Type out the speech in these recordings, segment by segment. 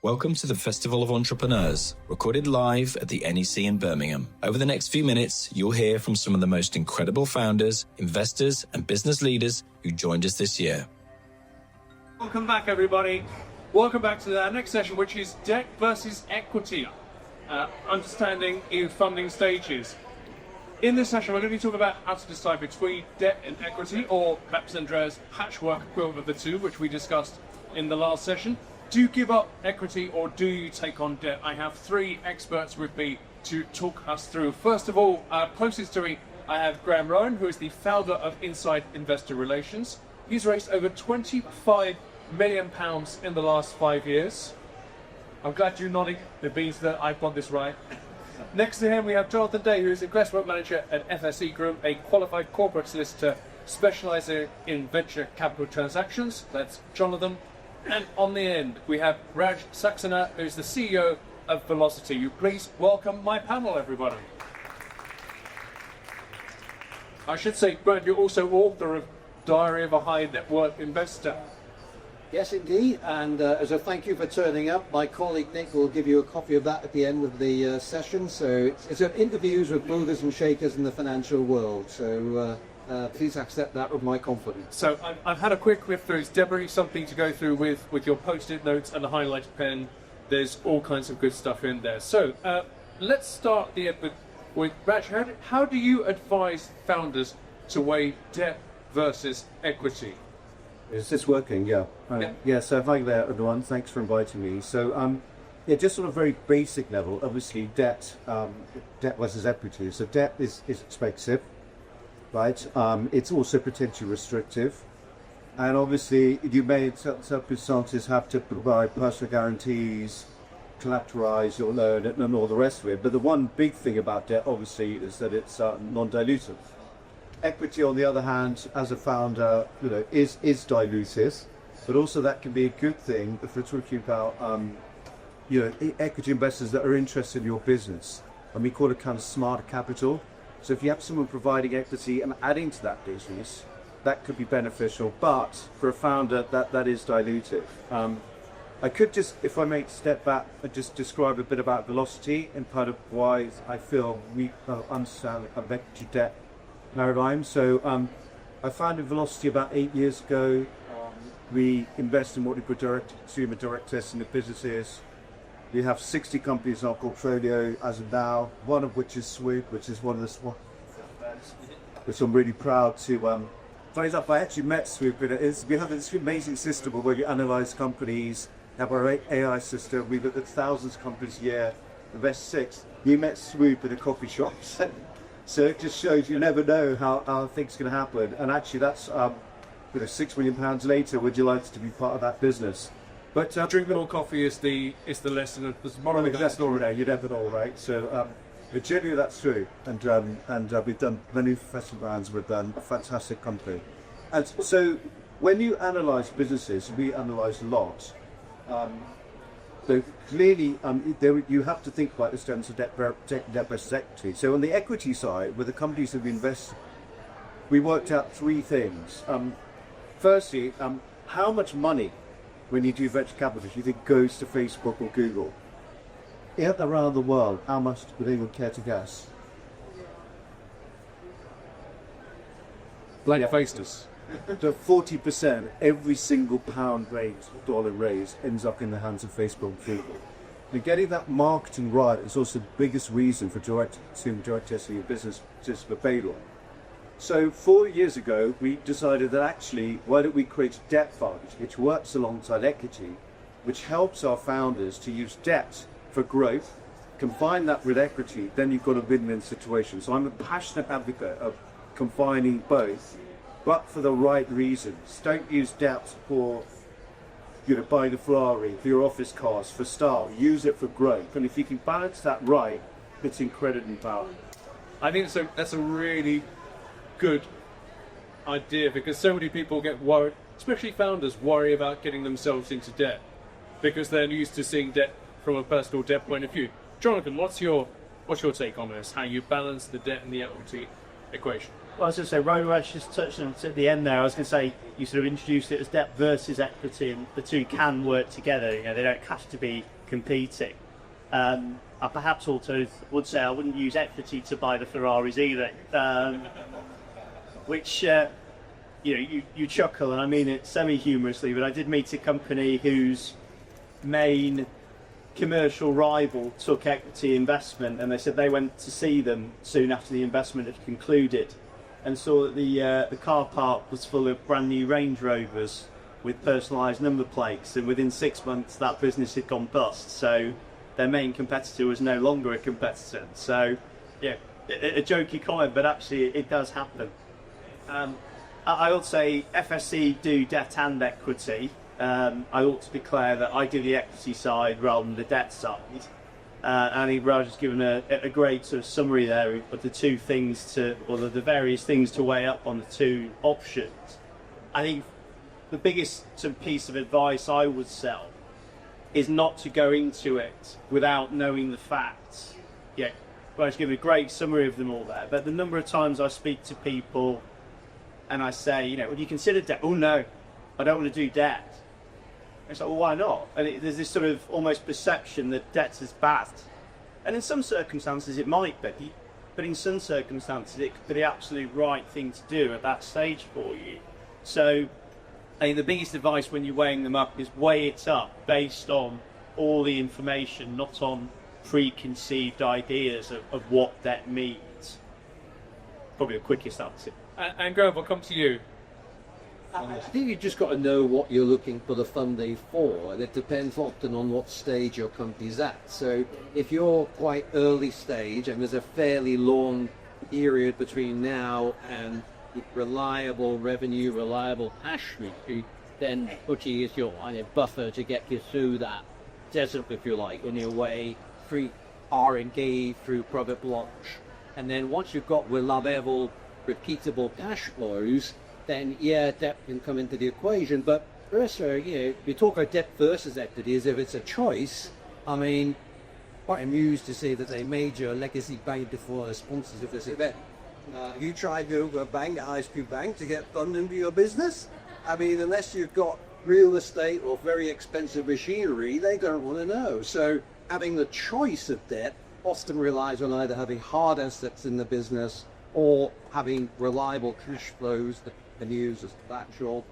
Welcome to the Festival of Entrepreneurs, recorded live at the NEC in Birmingham. Over the next few minutes, you'll hear from some of the most incredible founders, investors, and business leaders who joined us this year. Welcome back, everybody. Welcome back to our next session, which is debt versus equity, understanding in funding stages. In this session, we're going to be talking about how to decide between debt and equity, or perhaps Andrea's patchwork equivalent of the two, which we discussed in the last session. Do you give up equity or do you take on debt? I have three experts with me to talk us through. First of all, closest to me, I have Rowan, who is the founder of Inside Investor Relations. He's raised over £25 million in the last 5 years. I'm glad you're nodding. It means that I've got this right. Next to him, we have Jonathan Day, who is investment manager at FSE Group, a qualified corporate solicitor specializing in venture capital transactions. That's Jonathan. And on the end, we have Rajeev Saxena, who's the CEO of Velocity. You please welcome my panel, everybody. I should say, Brad, you're also author of Diary of a High Net Worth Investor. Yes, indeed. And as a thank you for turning up, my colleague Nick will give you a copy of that at the end of the session. So it's interviews with movers and shakers in the financial world. So please accept that with my confidence. So I've had a quick whip through. It's definitely something to go through with your post-it notes and a highlighter pen. There's all kinds of good stuff in there. So let's start the end with Raj. How do you advise founders to weigh debt versus equity? Is this working? Yeah. Right. Yeah. So hi there, everyone. Thanks for inviting me. So yeah, just on a very basic level, obviously debt versus equity. So debt is expensive. Right, it's also potentially restrictive, and obviously you may in certain circumstances have to provide personal guarantees, collateralize your loan, and all the rest of it. But the one big thing about debt, obviously, is that it's non-dilutive. Equity, on the other hand, as a founder, is dilutive, but also that can be a good thing if we're talking about equity investors that are interested in your business, and we call it kind of smart capital. So if you have someone providing equity and adding to that business, that could be beneficial. But for a founder, that is dilutive. I could just, if I may step back, and just describe a bit about Velocity and part of why I feel we understand the equity debt paradigm. So I founded Velocity about 8 years ago. We invest in what we call direct-to-consumer, direct testing of businesses. We have 60 companies in our portfolio as of now, one of which is Swoop, which is one of the which I'm really proud to. Funny enough, I actually met Swoop. We have this amazing system where we analyse companies, have our AI system. We look at thousands of companies a year, invest 6. We met Swoop in a coffee shop. So it just shows you never know how things can happen. And actually that's £6 million later, we're delighted to be part of that business. But drinking more coffee is the lesson of the moral of that story. You never know, right? So, but generally that's true, and we've done many professional brands with a fantastic company. And so, when you analyse businesses, we analyse a lot. So clearly, you have to think about this in terms of debt versus equity. So on the equity side, with the companies that we invest, we worked out three things. Firstly, how much money, when you do venture capital, do you think goes to Facebook or Google? Around the world, how much would anyone care to guess? Bloody faceless. So 40%, every single pound raised, dollar raised, ends up in the hands of Facebook and Google. And getting that marketing right is also the biggest reason for direct testing your business just for failure. So 4 years ago, we decided that actually, why don't we create a debt fund, which works alongside equity, which helps our founders to use debt for growth, combine that with equity, then you've got a win-win situation. So I'm a passionate advocate of combining both, but for the right reasons. Don't use debt for buying a Ferrari, for your office cars, for style. Use it for growth. And if you can balance that right, it's incredibly powerful. I think that's a really good idea, because so many people get worried, especially founders worry about getting themselves into debt because they're used to seeing debt from a personal debt point of view. Jonathan, what's your take on this? How you balance the debt and the equity equation? Well, I was going to say, Rowan just touched on it at the end there. I was going to say, you sort of introduced it as debt versus equity, and the two can work together. You know, they don't have to be competing. I perhaps also would say I wouldn't use equity to buy the Ferraris either, which, you chuckle, and I mean it semi-humorously, but I did meet a company whose main commercial rival took equity investment, and they said they went to see them soon after the investment had concluded and saw that the car park was full of brand new Range Rovers with personalised number plates, and within 6 months that business had gone bust. So their main competitor was no longer a competitor. So yeah, a jokey comment, but actually it does happen. I would say FSC do debt and equity. I ought to declare that I do the equity side rather than the debt side. I think Raj has given a great sort of summary there of the two things the various things to weigh up on the two options. I think the biggest sort of piece of advice I would sell is not to go into it without knowing the facts. Yeah, Raj gave a great summary of them all there, but the number of times I speak to people and I say, would you consider debt? Oh no, I don't want to do debt. It's like, well, why not? And there's this sort of almost perception that debt is bad. And in some circumstances it might be, but in some circumstances it could be the absolute right thing to do at that stage for you. So I think the biggest advice when you're weighing them up is weigh it up based on all the information, not on preconceived ideas of what debt means. Probably the quickest answer. And Graham, I'll come to you. I think you've just got to know what you're looking for the funding for, and it depends often on what stage your company's at. So if you're quite early stage and there's a fairly long period between now and reliable revenue, reliable cash receipt, then equity is your kind of buffer to get you through that desert, if you like, in your way through R&D, through product launch. And then once you've got reliable, repeatable cash flows, then yeah, debt can come into the equation. But also, we talk about debt versus equity as if it's a choice. I mean, quite amused to see that they made your legacy bank before the sponsors of this event. You try to go to a bank, ISQ bank, to get funding for your business? I mean, unless you've got real estate or very expensive machinery, they don't want to know. So having the choice of debt often relies on either having hard assets in the business or having reliable cash flows that can use as collateral.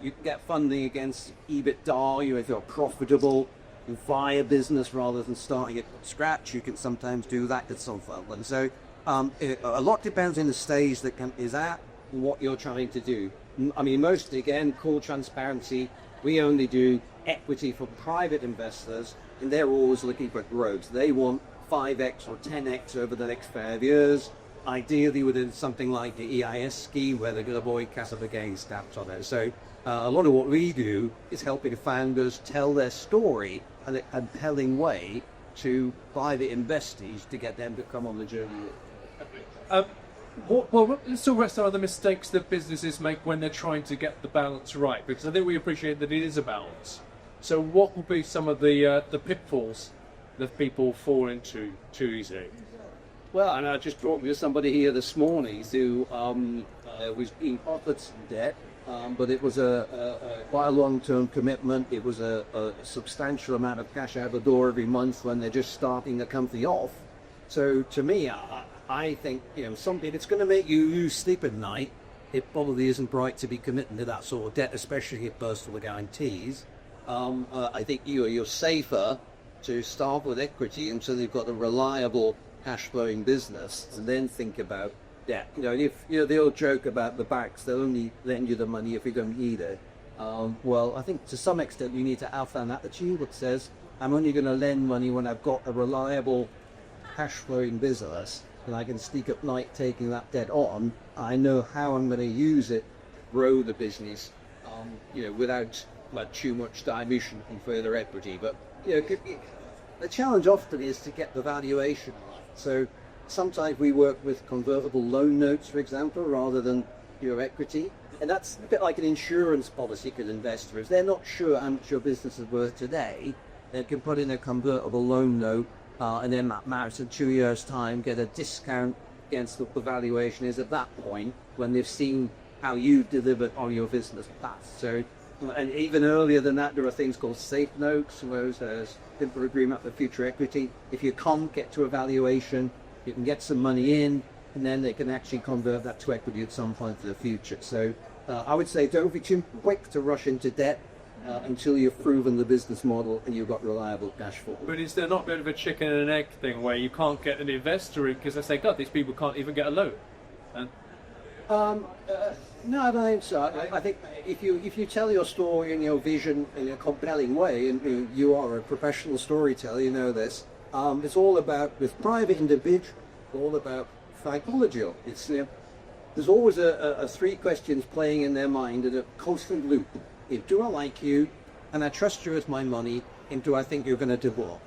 You can get funding against EBITDA. If you're profitable, you buy a business rather than starting it from scratch. You can sometimes do that with some funding. So a lot depends on the stage that is at and what you're trying to do. I mean, mostly, again, full transparency. We only do equity for private investors, and they're always looking for growth. They want 5x or 10x over the next 5 years. Ideally within something like the EIS scheme where they're going to avoid capital gains stamps on it. So a lot of what we do is helping founders tell their story in a compelling way to private investors to get them to come on the journey. Let's talk about some of the mistakes that businesses make when they're trying to get the balance right, because I think we appreciate that it is a balance. So what will be some of the pitfalls that people fall into too easily? Well, and I just talked with somebody here this morning who was being offered some debt, but it was quite a long-term commitment. It was a substantial amount of cash out the door every month when they're just starting the company off. So to me, I think something that's going to make you lose sleep at night. It probably isn't right to be committing to that sort of debt, especially if personal guarantees. I think you're safer to start with equity until you've got a reliable cash flowing business, and then think about debt. If the old joke about the banks, they'll only lend you the money if you don't need it. Well, I think to some extent you need to have an attitude that says, I'm only going to lend money when I've got a reliable cash flowing business, and I can sleep at night taking that debt on. I know how I'm going to use it to grow the business, without too much dilution and further equity. But the challenge often is to get the valuation right. So sometimes we work with convertible loan notes, for example, rather than pure equity. And that's a bit like an insurance policy for an investor. If they're not sure how much your business is worth today, they can put in a convertible loan note and then that match in 2 years' time, get a discount against what the valuation is at that point when they've seen how you delivered on your business path. So, and even earlier than that, there are things called safe notes, those simple agreement for future equity. If you can't get to a valuation, you can get some money in, and then they can actually convert that to equity at some point in the future. So I would say don't be too quick to rush into debt until you've proven the business model and you've got reliable cash flow. But is there not a bit of a chicken and an egg thing where you can't get an investor in because they say, God, these people can't even get a loan? And No, I don't think so. I think if you tell your story and your vision in a compelling way, and you are a professional storyteller, you know this. It's all about, with private individuals, all about psychology. It's there's always a three questions playing in their mind in a constant loop. Do I like you, and I trust you with my money, and do I think you're going to develop?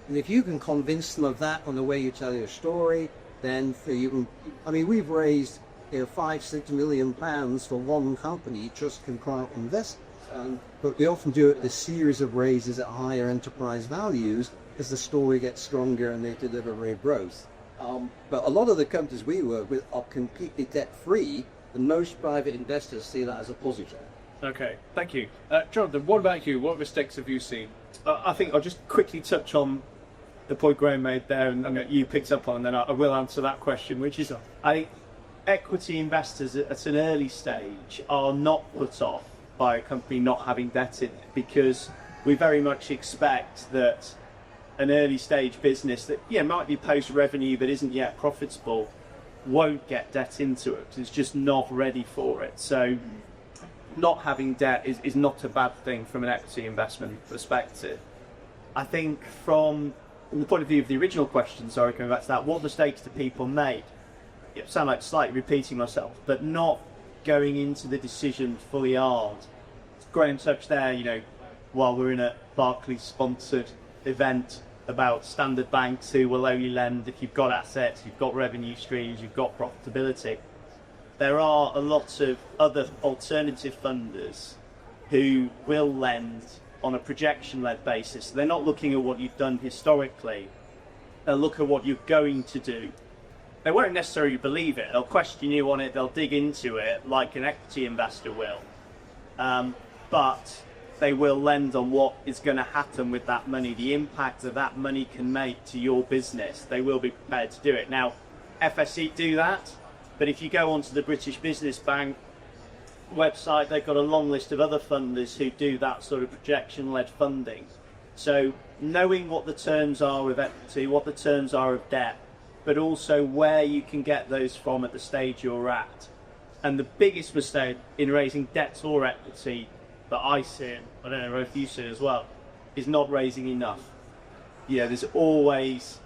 And if you can convince them of that on the way you tell your story, then you can. I mean, we've raised £5-6 million for one company, just can private invest. But we often do it a series of raises at higher enterprise values as the story gets stronger and they deliver real growth. But a lot of the companies we work with are completely debt-free, and most private investors see that as a positive. okay, thank you. Jonathan, what about you? What mistakes have you seen? I think I'll just quickly touch on the point Graham made there and you picked up on, and then I will answer that question, which is, I think equity investors at an early stage are not put off by a company not having debt in it, because we very much expect that an early stage business that might be post revenue but isn't yet profitable won't get debt into it. It's just not ready for it. So not having debt is not a bad thing from an equity investment perspective. I think from the point of view of the original question, sorry, coming back to that, what mistakes do people make? It sound like slightly repeating myself, but not going into the decision fully armed. Graham touched there, while we're in a Barclays sponsored event about standard banks who will only lend if you've got assets, you've got revenue streams, you've got profitability. There are a lot of other alternative funders who will lend on a projection-led basis. They're not looking at what you've done historically. They'll look at what you're going to do. They won't necessarily believe it. They'll question you on it. They'll dig into it like an equity investor will. But they will lend on what is going to happen with that money, the impact that money can make to your business. They will be prepared to do it. Now, FSC do that, but if you go onto the British Business Bank website, they've got a long list of other funders who do that sort of projection-led funding. So knowing what the terms are of equity, what the terms are of debt, but also where you can get those from at the stage you're at. And the biggest mistake in raising debt or equity that I see, and I don't know if you see it as well, is not raising enough. There's always,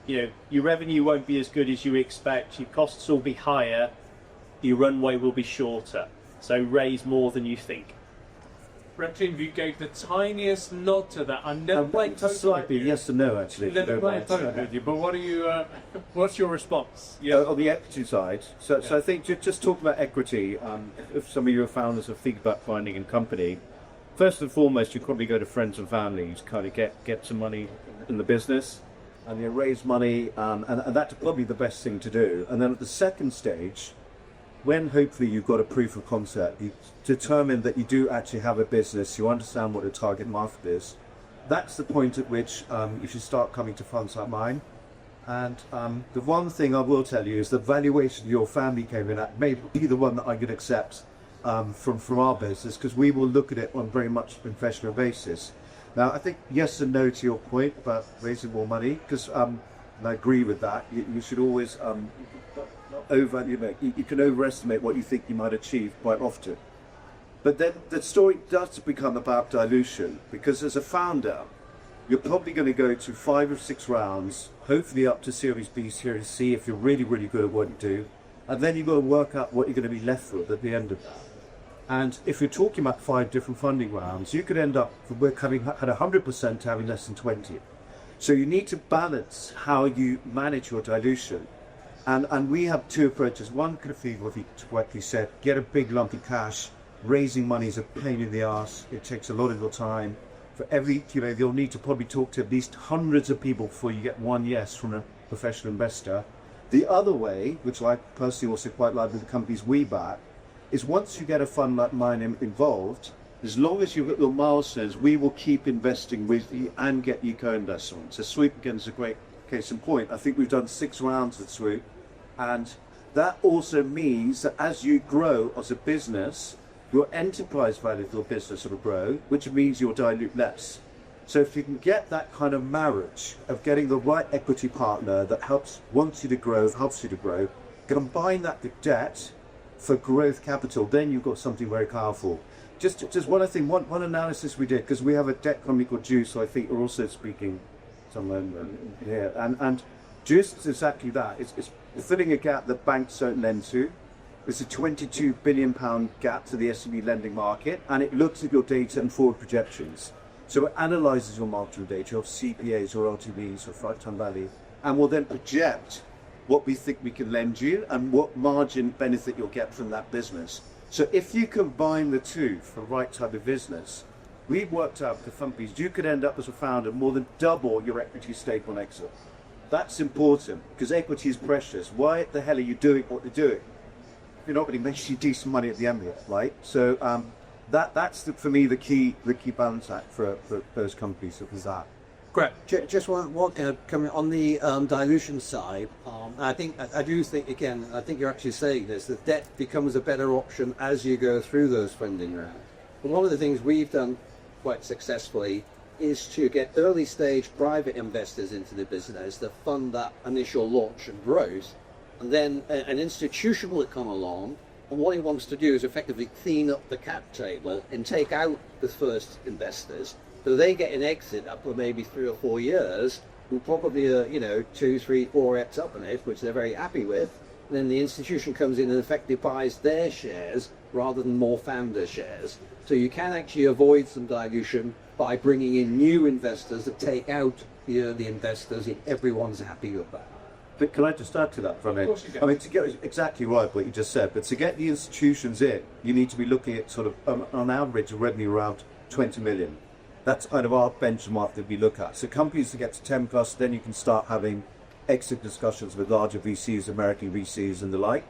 your revenue won't be as good as you expect, your costs will be higher, your runway will be shorter. So raise more than you think. Rajeev, you gave the tiniest nod to that. I'm never playing slightly yes and no, actually. Never playing totally with you, but what are you? What's your response? On the equity side, so I think just talking about equity, if some of your founders are thinking about finding a company, first and foremost, you probably go to friends and family to kind of get some money in the business, and you raise money, and that's probably the best thing to do. And then at the second stage, when hopefully you've got a proof of concept, you determine that you do actually have a business, you understand what the target market is, that's the point at which you should start coming to funds like mine. And the one thing I will tell you is the valuation your family came in at may be the one that I could accept from our business, because we will look at it on very much a professional basis. Now, I think yes and no to your point about raising more money, because and I agree with that. You should always you can overestimate what you think you might achieve quite often. But then the story does become about dilution, because as a founder, you're probably going to go to 5 or 6 rounds, hopefully up to Series B, Series C if you're really, really good at what you do, and then you've got to work out what you're going to be left with at the end of that. And if you're talking about 5 different funding rounds, you could end up from having had 100% to having less than 20. So you need to balance how you manage your dilution. And we have 2 approaches. One could be what you correctly said, get a big lump of cash. Raising money is a pain in the arse. It takes a lot of your time. For every, you'll need to probably talk to at least hundreds of people before you get one yes from a professional investor. The other way, which I personally also quite like with the companies we back, is once you get a fund like mine involved, as long as you've got your milestones, we will keep investing with you and get you co-investment. So Swoop again is a great case in point. I think we've done 6 rounds with Swoop, and that also means that as you grow as a business, your enterprise value of your business will grow, which means you'll dilute less. So if you can get that kind of marriage of getting the right equity partner that wants you to grow, helps you to grow, combine that with debt for growth capital, then you've got something very powerful. Just one thing, one analysis we did, because we have a debt company called Juice, so I think we're also speaking somewhere here, and Juice is exactly that. It's filling a gap that banks don't lend to. It's a £22 billion gap to the SME lending market, and it looks at your data and forward projections. So it analyses your marginal data of CPAs or LTVs or lifetime value, and will then project what we think we can lend you and what margin benefit you'll get from that business. So if you combine the two for the right type of business, we've worked out for companies, you could end up as a founder more than double your equity stake on exit. That's important because equity is precious. Why the hell are you doing what you're doing? You're not going to make you decent money at the end of it, right? So that's for me the key balance act for those companies that was that. Great. Just one comment on the dilution side. I do think again, I think you're actually saying this, that debt becomes a better option as you go through those funding rounds. But one of the things we've done quite successfully is to get early stage private investors into the business that fund that initial launch and growth, and then an institution will come along, and what he wants to do is effectively clean up the cap table and take out the first investors, so they get an exit up for maybe 3 or 4 years, who probably are 2, 3, 4x up on it, which they're very happy with. And then the institution comes in and effectively buys their shares rather than more founder shares. So you can actually avoid some dilution by bringing in new investors that take out the early investors, and everyone's happy with that. But can I just add to that for a minute? Of course you can. I mean, to get exactly right what you just said, but to get the institutions in, you need to be looking at sort of on average a revenue around 20 million. That's kind of our benchmark that we look at. So companies that get to 10 plus, then you can start having exit discussions with larger VCs, American VCs and the like.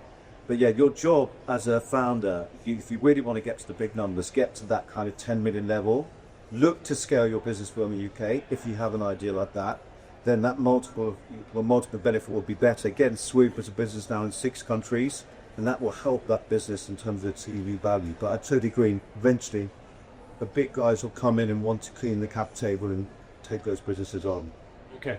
But yeah, your job as a founder, if you really want to get to the big numbers, get to that kind of 10 million level, look to scale your business from the UK. If you have an idea like that, then that multiple benefit will be better. Again, Swoop is a business now in 6 countries, and that will help that business in terms of its EV value. But I totally agree, eventually the big guys will come in and want to clean the cap table and take those businesses on. Okay.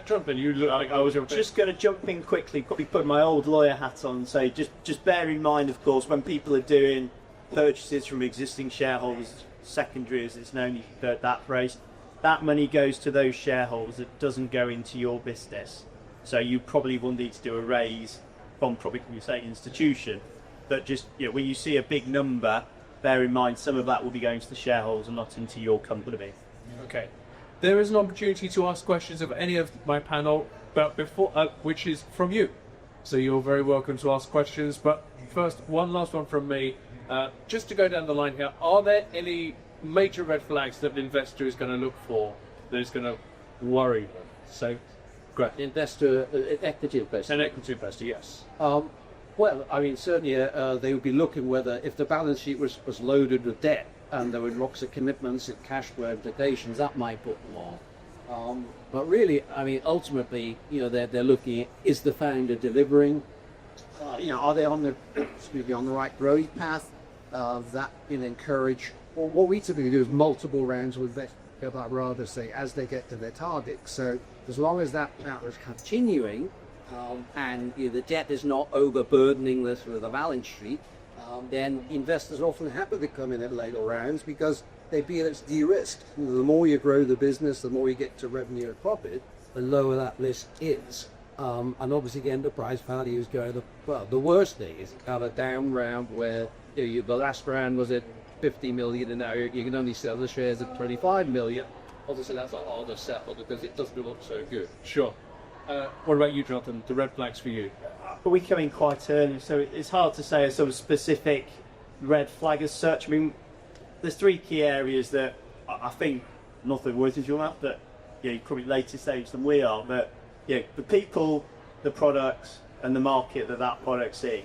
Jonathan, you look like I was just going to jump in quickly, probably put my old lawyer hat on and say, just bear in mind, of course, when people are doing purchases from existing shareholders, secondary as it's known, you've heard that phrase, that money goes to those shareholders, it doesn't go into your business. So you probably will need to do a raise from probably, you say, institution, but just, when you see a big number, bear in mind some of that will be going to the shareholders and not into your company. okay. There is an opportunity to ask questions of any of my panel, but before which is from you. So you're very welcome to ask questions. But first, one last one from me. Just to go down the line here, are there any major red flags that an investor is going to look for that is going to worry them? So, great. Investor, equity investor. An equity investor, yes. Well, I mean, certainly they would be looking whether if the balance sheet was loaded with debt and there were lots of commitments and cash flow implications, that might put them off. But really, I mean, ultimately, they're looking at, is the founder delivering? Are they on the right growth path? That encourage. Well, what we typically do is multiple rounds with investors, I'd rather say, as they get to their target. So as long as that is continuing, and the debt is not overburdening the balance sheet, then investors are often happy to come in at later rounds because they feel it's de-risked. The more you grow the business, the more you get to revenue and profit, the lower that risk is. And obviously the enterprise value is going up. Well, the worst thing is kind of down round where the last round was at 50 million and now you can only sell the shares at 25 million. Obviously that's a harder settle because it doesn't look so good. Sure. What about you, Jonathan? The red flags for you? But we come in quite early, so it's hard to say a sort of specific red flag as such. I mean, there's 3 key areas that I think, nothing worth is your mouth, but you're probably later stage than we are, but the people the product and the market that product's in.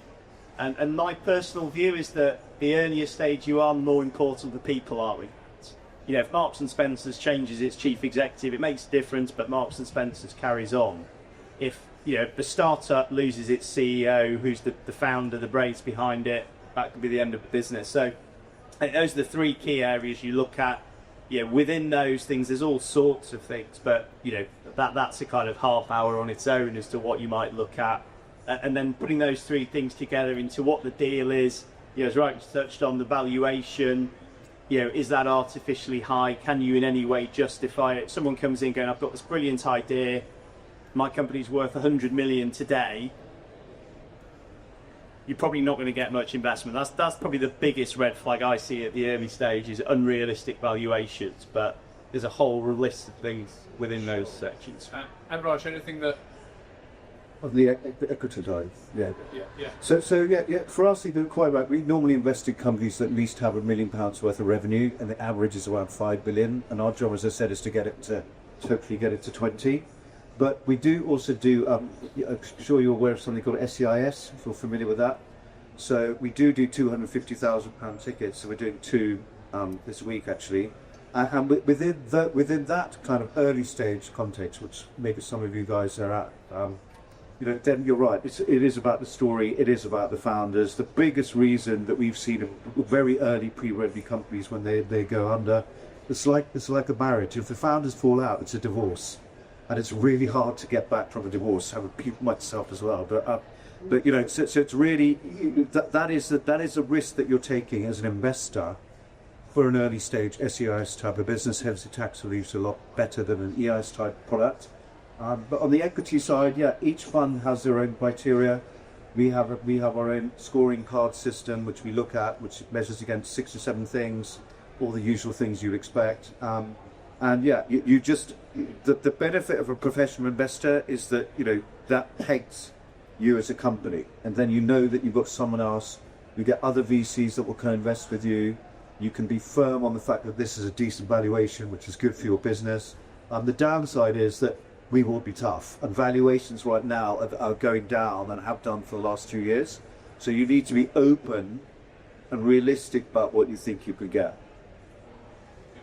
And my personal view is that the earlier stage you are, the more important the people are in. You know, if Marks and Spencer's changes its chief executive, it makes a difference, but Marks and Spencer's carries on. If, you know, the startup loses its CEO, who's the founder, the brains behind it, that could be the end of the business. So I think those are the three key areas you look at. You know, within those things, there's all sorts of things, but, you know, that's a kind of half hour on its own as to what you might look at. And then putting those three things together into what the deal is, you know, as Ryan touched on, the valuation, you know, is that artificially high? Can you in any way justify it? Someone comes in going, I've got this brilliant idea, my company's worth 100 million today. You're probably not going to get much investment. That's probably the biggest red flag I see at the early stage, is unrealistic valuations. But there's a whole list of things within those sections. And Raj, anything that... Of the equity side, yeah. Yeah. So for us, you're quite right. We normally invest in companies that at least have £1 million worth of revenue, and the average is around 5 billion. And our job, as I said, is to get it to hopefully get it to 20. But we do also do. I'm sure you're aware of something called SEIS. If you're familiar with that, so we do £250,000 tickets. So we're doing 2 this week actually. And within that kind of early stage context, which maybe some of you guys are at. You know, then you're right. It is about the story. It is about the founders. The biggest reason that we've seen in very early pre-revenue companies when they go under, it's like a marriage. If the founders fall out, it's a divorce, and it's really hard to get back from a divorce. I repeat myself as well, but you know, so it's really that is a risk that you're taking as an investor for an early stage SEIS type of business. Hence, the tax relief's a lot better than an EIS type product. But on the equity side, yeah, each fund has their own criteria. We have our own scoring card system, which we look at, which measures against 6 or 7 things, all the usual things you'd expect. And yeah, you just the benefit of a professional investor is that, you know, that pegs you as a company, and then you know that you've got someone else. You get other VCs that will co-invest with you. You can be firm on the fact that this is a decent valuation, which is good for your business. The downside is that we will be tough, and valuations right now are going down and have done for the last 2 years. So you need to be open and realistic about what you think you could get.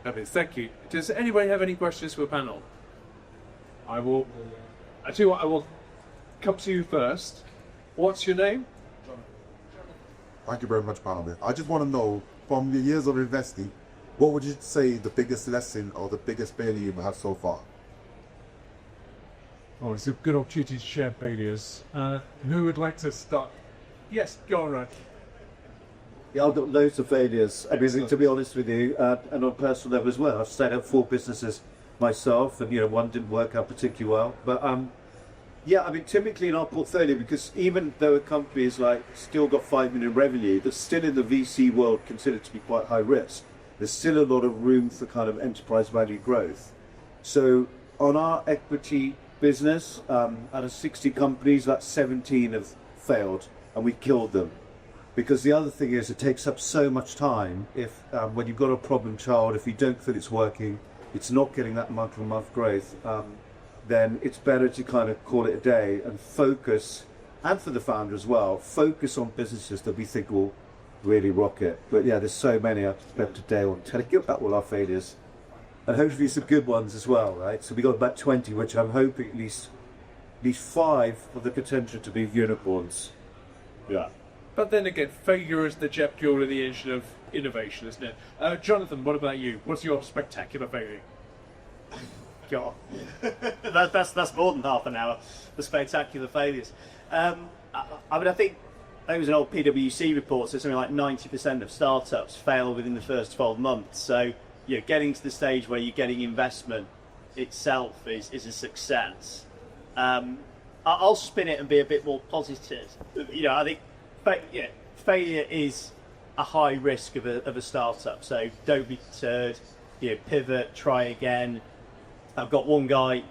Thank you. Does anybody have any questions for the panel? I tell you what, I will come to you first. What's your name? Thank you very much, panel. I just want to know, from your years of investing, what would you say the biggest lesson or the biggest failure you've had so far? Oh, it's a good opportunity to share failures. Who would like to start? Yes, go on, Raj. Yeah, I've got loads of failures. I mean, to be honest with you, and on a personal level as well. I've set up 4 businesses myself, and, you know, one didn't work out particularly well. But yeah, I mean, typically in our portfolio, because even though a company is like still got 5 million revenue, that's still in the VC world considered to be quite high risk. There's still a lot of room for kind of enterprise value growth. So on our equity business, out of 60 companies, that's 17 have failed, and we killed them. Because the other thing is, it takes up so much time. If when you've got a problem child, if you don't feel it's working, it's not getting that month-on-month growth, then it's better to kind of call it a day and focus, and for the founder as well, focus on businesses that we think will really rock it. But yeah, there's so many. I've spent a day on telling you about all our failures, and hopefully some good ones as well, right? So we got about 20, which I'm hoping at least 5 have the potential to be unicorns. Yeah. But then again, failure is the jet fuel in the engine of innovation, isn't it? Jonathan, what about you? What's your spectacular failure? God, that's more than half an hour. The spectacular failures. I mean, I think there was an old PwC report, so something like 90% of startups fail within the first 12 months. So, you know, getting to the stage where you're getting investment itself is a success. I'll spin it and be a bit more positive. You know, I think failure is a high risk of a startup. So don't be deterred. You know, pivot, try again. I've got one guy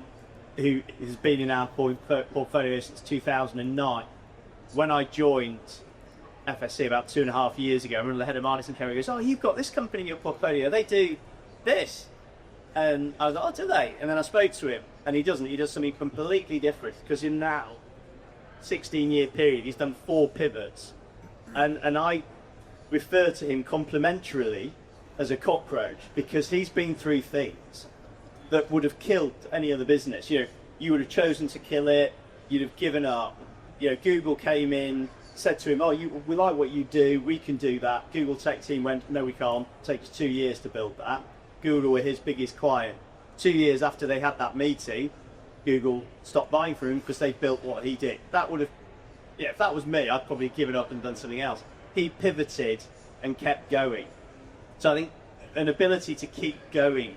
who has been in our portfolio since 2009. When I joined FSC about 2.5 years ago, I remember the head of marketing came and goes, "Oh, you've got this company in your portfolio. They do this." And I was like, "Oh, do they?" And then I spoke to him, and he doesn't. He does something completely different, because now 16-year period, he's done 4 pivots. And I refer to him complimentarily as a cockroach, because he's been through things that would have killed any other business. You know, you would have chosen to kill it, you'd have given up. You know, Google came in, said to him, oh, we like what you do, we can do that. Google tech team went, no, we can't. It takes 2 years to build that. Google were his biggest client. 2 years after they had that meeting, Google stopped buying from him because they built what he did. That would have, yeah, if that was me, I'd probably given up and done something else. He pivoted and kept going. So I think an ability to keep going,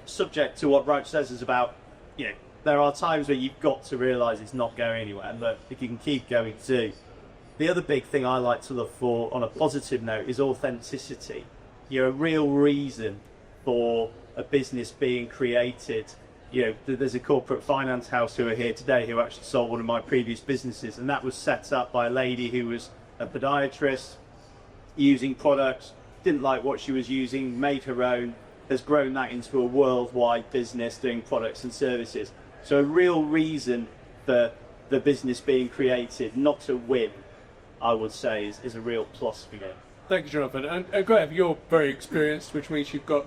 subject to what Raj says, is about, you know, there are times where you've got to realise it's not going anywhere, but if you can keep going too. The other big thing I like to look for on a positive note is authenticity. You know, a real reason for a business being created. You know, there's a corporate finance house who are here today who actually sold one of my previous businesses, and that was set up by a lady who was a podiatrist, using products, didn't like what she was using, made her own, has grown that into a worldwide business doing products and services. So a real reason for the business being created, not a whim, I would say, is a real plus for me. Thank you, Jonathan. And Graham, you're very experienced, which means you've got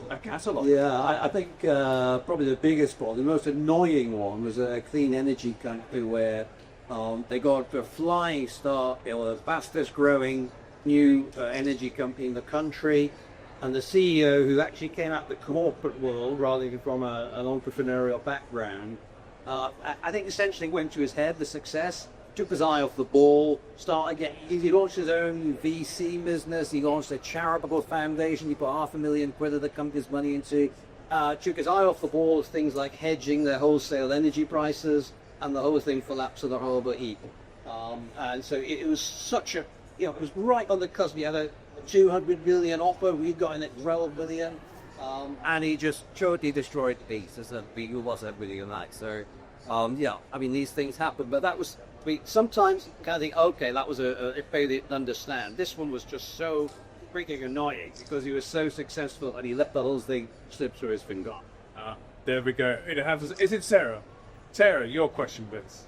a catalogue. Yeah, I think probably the biggest one, the most annoying one, was a clean energy company where they got a flying start. They were the fastest growing new energy company in the country. And the CEO, who actually came out of the corporate world rather than from an entrepreneurial background, I think essentially went to his head, the success, took his eye off the ball, started getting, he launched his own VC business, he launched a charitable foundation, he put £500,000 of the company's money into, took his eye off the ball of things like hedging their wholesale energy prices, and the whole thing collapsed to the horrible heap. And so it was such a, you know, it was right on the cusp. He had a 200 million offer, we got in at 12 million, and he just totally destroyed the piece, as he was everything in that. So, yeah, I mean, these things happen, but that was, sometimes you kind of think, okay, that was a failure to understand. This one was just so freaking annoying because he was so successful and he let the whole thing slip through his finger. There we go. It happens. Is it Sarah? Sarah, your question, please.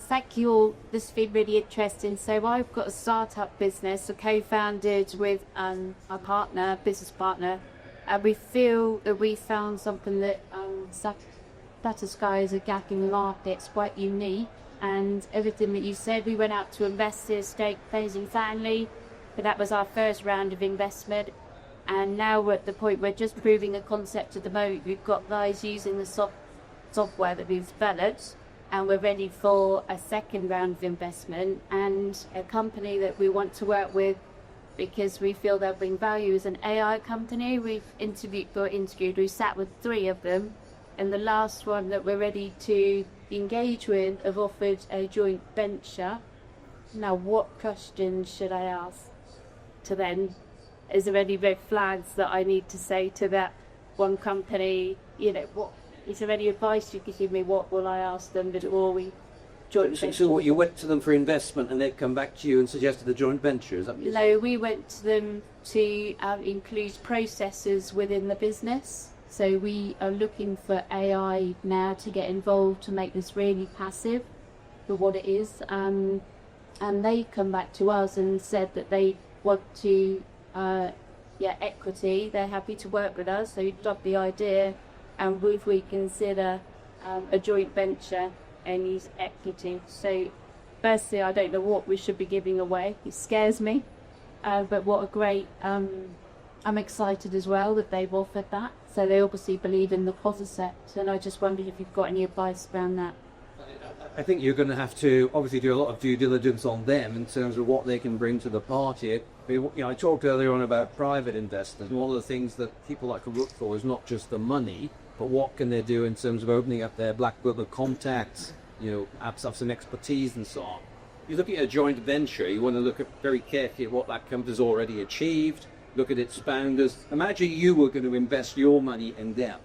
Thank you all. This has been really interesting. So I've got a startup business, co-founded with my partner, business partner, and we feel that we found something that satisfies a gap in the market. It's quite unique, and everything that you said, we went out to investors, stake phasing family, but that was our first round of investment, and now we're at the point we're just proving a concept at the moment. We've got guys using the software that we've developed, and we're ready for a second round of investment, and a company that we want to work with because we feel they'll bring value as an AI company. We've we sat with 3 of them, and the last one that we're ready to engage with have offered a joint venture. Now, what questions should I ask to them? Is there any red flags that I need to say to that one company? You know, what is there any advice you could give me? What will I ask them before we joint venture? So what, you went to them for investment and they'd come back to you and suggested a joint venture, is that what you said? No, we went to them to include processes within the business. So we are looking for AI now to get involved to make this really passive for what it is. And they come back to us and said that they want to, equity. They're happy to work with us. So we love the idea, and would we consider a joint venture and use equity? So firstly, I don't know what we should be giving away. It scares me, but what a great, I'm excited as well that they've offered that. So they obviously believe in the concept, and I just wondered if you've got any advice around that. I think you're going to have to obviously do a lot of due diligence on them in terms of what they can bring to the party. I talked earlier on about private investors, and one of the things that people like to look for is not just the money, but what can they do in terms of opening up their black book of contacts, perhaps have some expertise and so on. You're looking at a joint venture, you want to look at very carefully at what that company's already achieved, look at its founders. Imagine you were going to invest your money in them,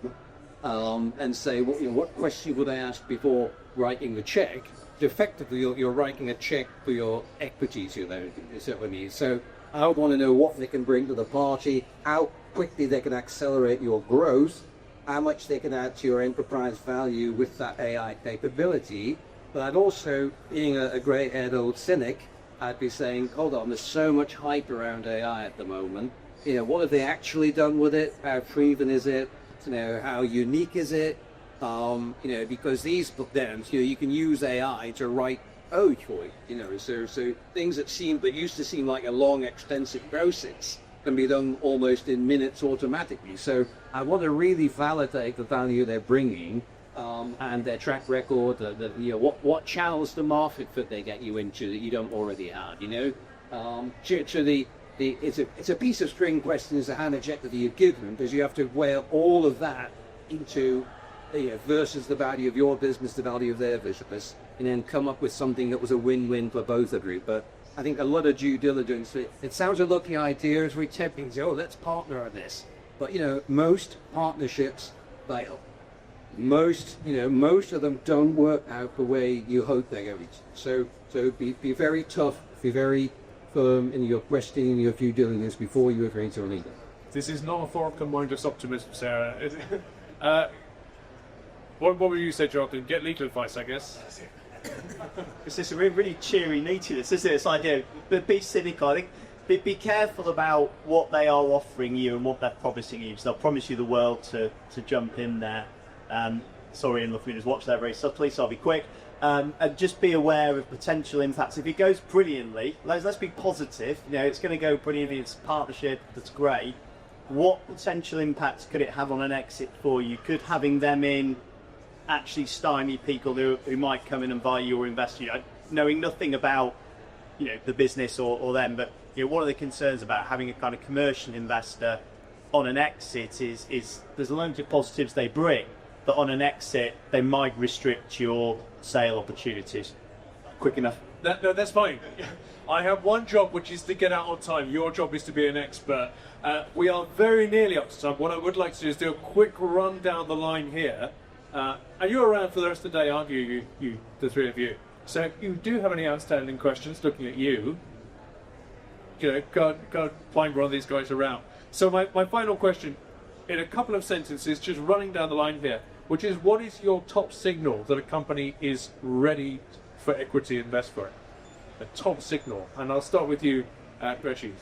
and say, what question would I ask before writing the check? Effectively, you're writing a check for your equities, certainly. So I would want to know what they can bring to the party, how quickly they can accelerate your growth, how much they can add to your enterprise value with that AI capability, But I'd also, being a grey-haired old cynic, I'd be saying, hold on, there's so much hype around AI at the moment. You know, what have they actually done with it? How proven is it? You know, how unique is it? You know, because these then, you know, you can use AI to write code for you. You know, so things that used to seem like a long, extensive process can be done almost in minutes automatically. So I want to really validate the value they're bringing. And their track record, you know, what channels to market could they get you into that you don't already have, you know? It's a piece of string question as to how much equity you give them, because you have to weigh all of that into, you know, versus the value of your business, the value of their business, and then come up with something that was a win-win for both of you. But I think a lot of due diligence, it sounds a lucky idea as we're tempting to say, oh, let's partner on this. But, you know, most partnerships fail. Most of them don't work out the way you hope they're going to. So be very tough, be very firm in your questioning, your due diligence before you agree to a leader. This is not a forum of mindless optimism, Sarah. What would you say, Jonathan? Get legal advice, I guess. It's just a really cheery neatiness, isn't it? It's like, you know, but be cynical. I think be careful about what they are offering you and what they're promising you. So they'll promise you the world to jump in there. Sorry, and look, we just watch that very subtly, so I'll be quick. And just be aware of potential impacts. If it goes brilliantly, let's be positive. You know, it's going to go brilliantly. It's a partnership. That's great. What potential impacts could it have on an exit for you? Could having them in actually stymie people who might come in and buy your investment, knowing nothing about, you know, the business or them, but, you know, one of the concerns about having a kind of commercial investor on an exit is there's loads of positives they bring, but on an exit they might restrict your sale opportunities. Quick enough. No, that's fine. I have one job, which is to get out on time. Your job is to be an expert. We are very nearly up to time. What I would like to do is do a quick run down the line here. And you're around for the rest of the day, aren't you, the three of you? So if you do have any outstanding questions, looking at you, go find one of these guys around. So my final question, in a couple of sentences, just running down the line here, which is, what is your top signal that a company is ready for equity invest for it? A top signal. And I'll start with you, Rajeev.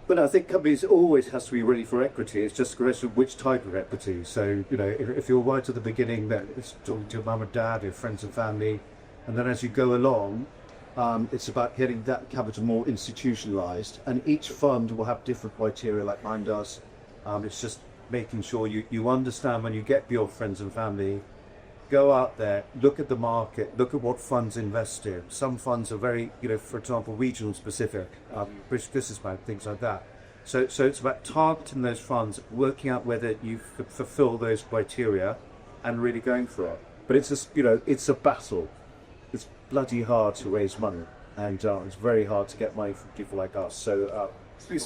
But I think companies always has to be ready for equity. It's just a question of which type of equity. So, you know, if you're right at the beginning, that it's talking to your mum and dad, your friends and family, and then as you go along, it's about getting that capital more institutionalized. And each fund will have different criteria, like mine does. It's just making sure you understand when you get beyond friends and family, go out there, look at the market, look at what funds invest in. Some funds are very, you know, for example, regional specific, British Business Bank, things like that. So it's about targeting those funds, working out whether you fulfill those criteria and really going for it. But it's just, you know, it's a battle. It's bloody hard to raise money, and it's very hard to get money from people like us. So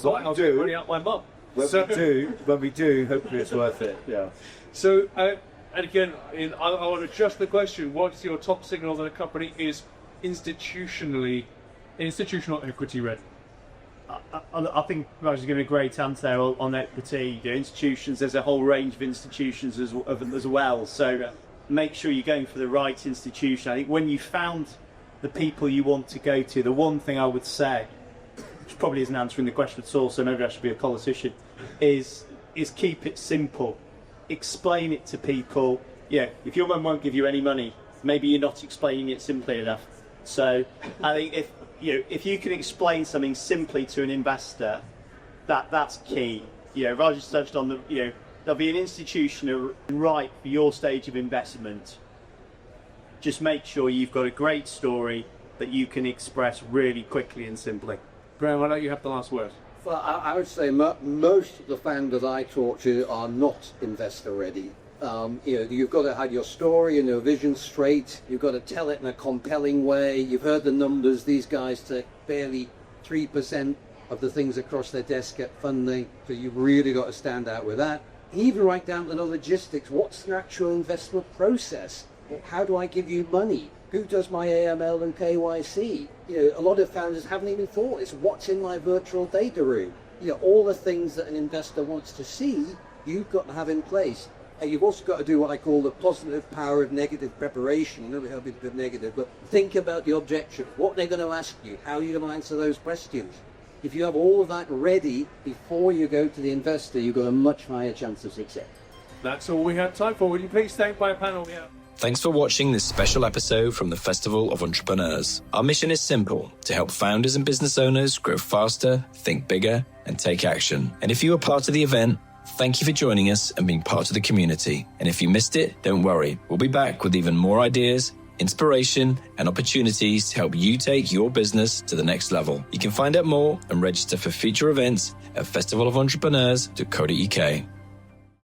I'll do running out my mum. When we do, hopefully it's worth it. Yeah. So, and again, I want to adjust the question. What is your top signal that a company is institutional equity ready? I think Raj is giving a great answer there on equity. The institutions, there's a whole range of institutions as well. So make sure you're going for the right institution. I think when you found the people you want to go to, the one thing I would say, which probably isn't answering the question at all, so maybe I should be a politician, is keep it simple. Explain it to people. Yeah, if your mum won't give you any money, maybe you're not explaining it simply enough. So I think if you can explain something simply to an investor, that's key. You know, Raj has touched on there'll be an institution right for your stage of investment. Just make sure you've got a great story that you can express really quickly and simply. Graham, why don't you have the last word? Well, I would say most of the founders I talk to are not investor ready. You've got to have your story and your vision straight. You've got to tell it in a compelling way. You've heard the numbers. These guys take barely 3% of the things across their desk get funding. So you've really got to stand out with that. Even right down to the logistics. What's the actual investment process? How do I give you money? Who does my AML and KYC? A lot of founders haven't even thought. It's what's in my virtual data room. All the things that an investor wants to see, you've got to have in place. And you've also got to do what I call the positive power of negative preparation. A little bit of negative, but think about the objection. What they're going to ask you, how you're going to answer those questions. If you have all of that ready before you go to the investor, you've got a much higher chance of success. That's all we have time for. Would you please stand by a panel? Yeah. Thanks for watching this special episode from the Festival of Entrepreneurs. Our mission is simple: to help founders and business owners grow faster, think bigger, and take action. And if you were part of the event, thank you for joining us and being part of the community. And if you missed it, don't worry. We'll be back with even more ideas, inspiration, and opportunities to help you take your business to the next level. You can find out more and register for future events at festivalofentrepreneurs.co.uk.